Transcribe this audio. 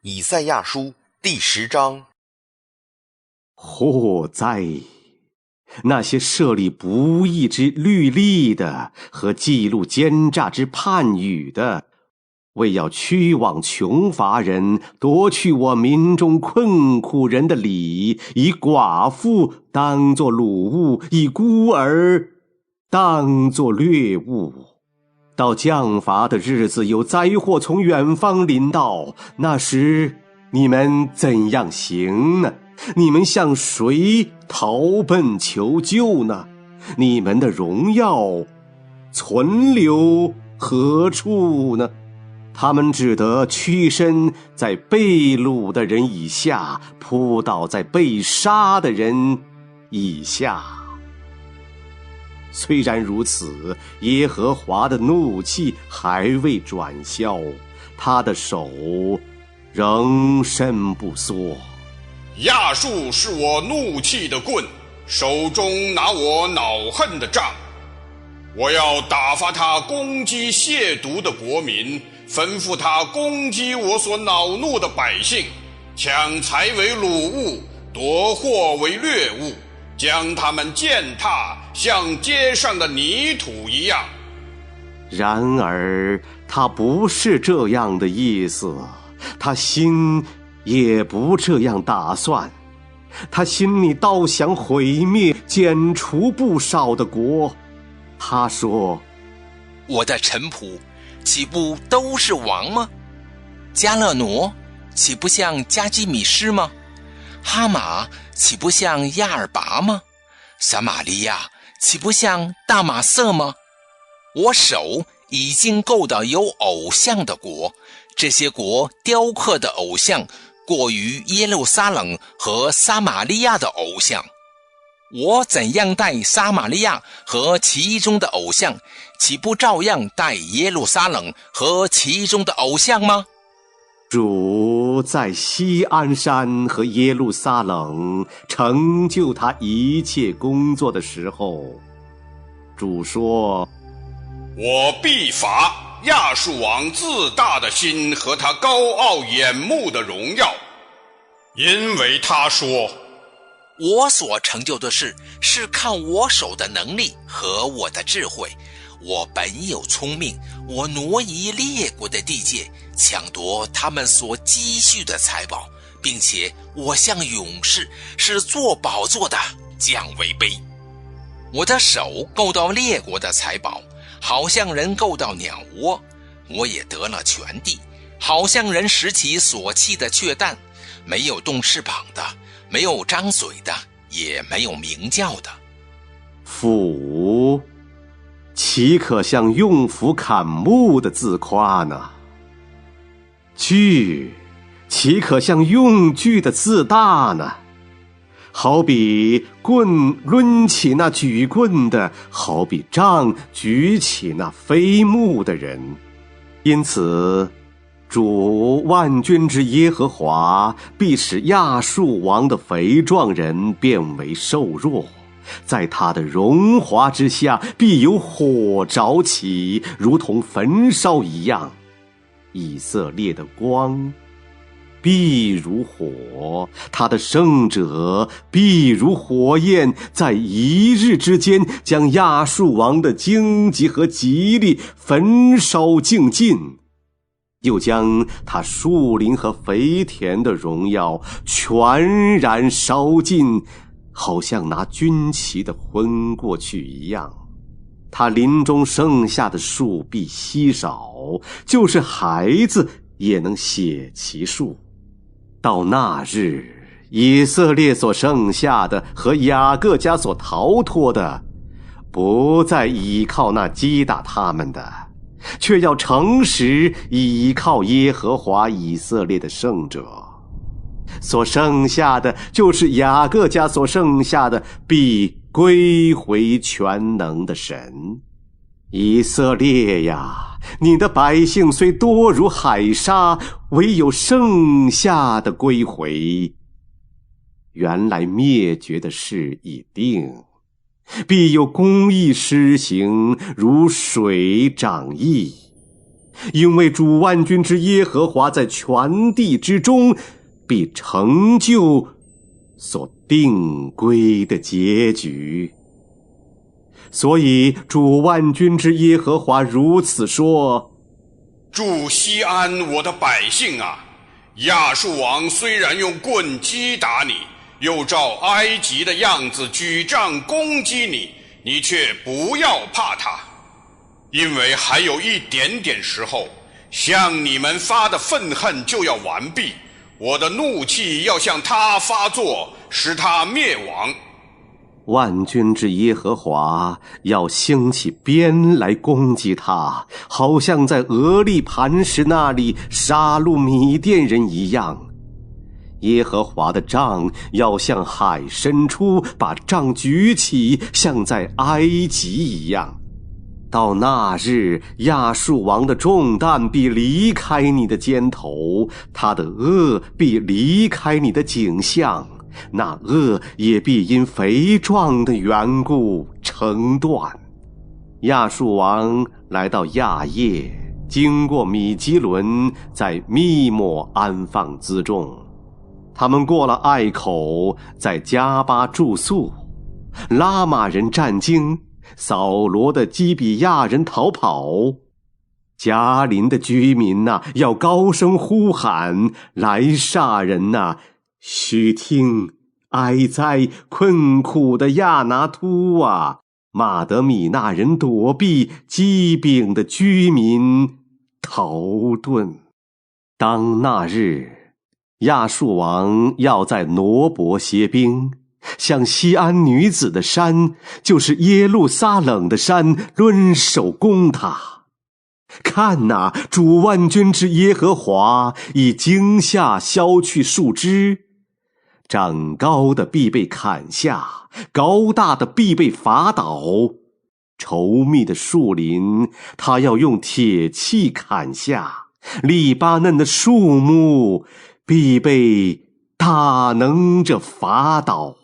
以赛亚书第10章。祸哉！那些设立不义之律例的和记录奸诈之判语的，为要驱往穷乏人，夺去我民中困苦人的理，以寡妇当作掳物，以孤儿当作掠物。到降罚的日子，有灾祸从远方临到，那时你们怎样行呢？你们向谁逃奔求救呢？你们的荣耀存留何处呢？他们只得屈身在被掳的人以下，扑倒在被杀的人以下。虽然如此，耶和华的怒气还未转消，他的手仍伸不缩。亚述是我怒气的棍，手中拿我恼恨的杖。我要打发他攻击亵渎的国民，吩咐他攻击我所恼怒的百姓，抢财为掳物，夺货为掠物，将他们践踏，像街上的泥土一样。然而他不是这样的意思，他心也不这样打算，他心里倒想毁灭剪除不少的国。他说，我的臣仆岂不都是王吗？加勒挪岂不像加基米施吗？哈马岂不像亚尔拔吗？撒玛利亚岂不像大马色吗？我手已经够到有偶像的国，这些国雕刻的偶像过于耶路撒冷和撒玛利亚的偶像。我怎样待撒玛利亚和其中的偶像，岂不照样待耶路撒冷和其中的偶像吗？主在锡安山和耶路撒冷成就他一切工作的时候，主说，我必罚亚述王自大的心和他高傲眼目的荣耀，因为他说，我所成就的事是靠我手的能力和我的智慧，我本有聪明，我挪移列国的地界，抢夺他们所积蓄的财宝，并且我像勇士，是坐宝座的降为卑。我的手够到列国的财宝，好像人够到鸟窝，我也得了全地，好像人拾起所弃的雀蛋，没有动翅膀的，没有张嘴的，也没有鸣叫的。斧岂可向用斧砍木的自夸呢？锯岂可向用锯的自大呢？好比棍抡起那举棍的，好比杖举起那飞木的人。因此主万军之耶和华必使亚述王的肥壮人变为瘦弱，在他的荣华之下必有火着起，如同焚烧一样。以色列的光必如火，他的圣者必如火焰，在一日之间将亚述王的荆棘和吉利焚烧净尽，又将他树林和肥田的荣耀全然烧尽，好像拿军旗的昏过去一样。他林中剩下的树必稀少，就是孩子也能写其数。到那日，以色列所剩下的和雅各家所逃脱的，不再倚靠那击打他们的，却要诚实倚靠耶和华以色列的圣者。所剩下的，就是雅各家所剩下的，必归回全能的神。以色列呀，你的百姓虽多如海沙，唯有剩下的归回。原来灭绝的事已定，必有公义施行，如水涨溢。因为主万军之耶和华在全地之中必成就所定规的结局。所以主万军之耶和华如此说：住西安，我的百姓啊，亚述王虽然用棍击打你，又照埃及的样子举杖攻击你，你却不要怕他，因为还有一点点时候，向你们发的愤恨就要完毕，我的怒气要向他发作，使他灭亡。万军之耶和华要兴起鞭来攻击他，好像在俄利磐石那里杀戮米甸人一样。耶和华的杖要向海伸出，把杖举起，像在埃及一样。到那日，亚述王的重担必离开你的肩头，他的轭必离开你的颈项，那轭也必因肥壮的缘故成断。亚述王来到亚叶，经过米基伦，在密抹安放辎重。他们过了隘口，在加巴住宿。拉玛人战惊，扫罗的基比亚人逃跑。迦林的居民呐，要高声呼喊；来煞人呐，须听！哀哉，困苦的亚拿突啊！马德米那人躲避，基丙的居民逃遁。当那日，亚述王要在挪伯歇兵，向西安女子的山，就是耶路撒冷的山，抡手攻他。看哪，主万军之耶和华以惊吓削去树枝，长高的必被砍下，高大的必被伐倒。稠密的树林，他要用铁器砍下；利巴嫩的树木，必被大能者伐倒。